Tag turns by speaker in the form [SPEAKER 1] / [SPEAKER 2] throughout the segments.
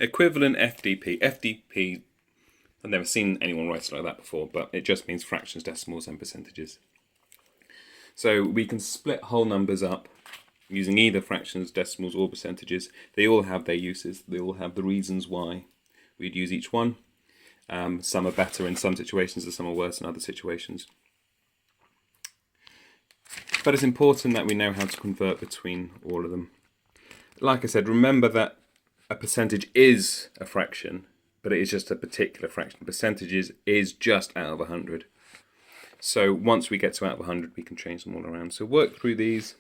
[SPEAKER 1] Equivalent FDP. FDP, I've never seen anyone write it like that before, but it just means fractions, decimals, and percentages. So we can split whole numbers up using either fractions, decimals, or percentages. They all have their uses. They all have the reasons why we'd use each one. Some are better in some situations and some are worse in other situations. But it's important that we know how to convert between all of them. Like I said, remember that a percentage is a fraction, but it is just a particular fraction. Percentages is just out of 100. So once we get to out of 100, we can change them all around. So work through these.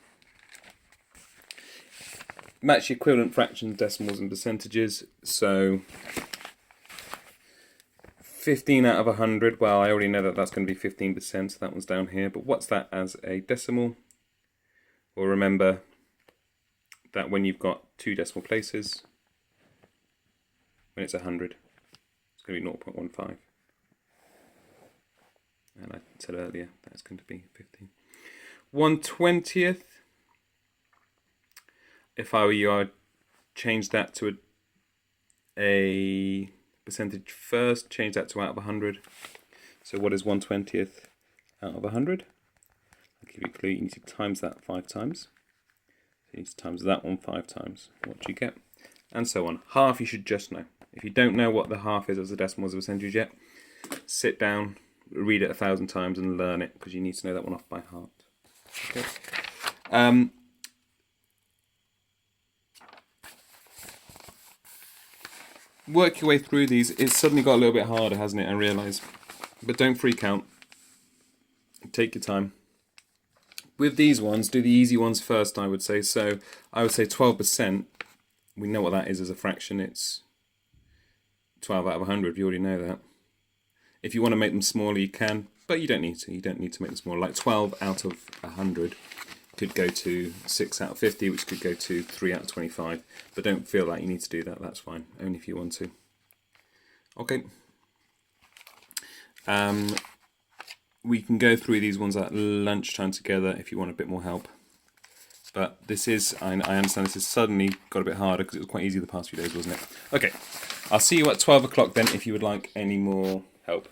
[SPEAKER 1] Match equivalent fractions, decimals, and percentages. So 15 out of 100, well, I already know that that's going to be 15%, so that one's down here. But what's that as a decimal? Well, remember that when you've got two decimal places, when it's 100, it's going to be 0.15. And I said earlier that's going to be 15. 1/20th. If I were you, I'd change that to a percentage first, change that to out of 100. So what is 1/20th out of 100? I'll give you a clue. You need to times that 5 times. So you need to times that one 5 times. What do you get? And so on. Half you should just know. If you don't know what the half is as a decimal, as a percentage yet, sit down, read it 1,000 times and learn it, because you need to know that one off by heart. Okay. Work your way through these. It's suddenly got a little bit harder, hasn't it? I realise. But don't freak out. Take your time. With these ones, do the easy ones first, I would say. So I would say 12%. We know what that is as a fraction. It's 12 out of 100. You already know that. If you want to make them smaller, you can. But you don't need to. You don't need to make them smaller. Like 12 out of 100 could go to 6 out of 50, which could go to 3 out of 25. But don't feel like you need to do that. That's fine. Only if you want to. Okay. We can go through these ones at lunchtime together if you want a bit more help. But this is, I understand this has suddenly got a bit harder because it was quite easy the past few days, wasn't it? Okay. I'll see you at 12 o'clock then if you would like any more help.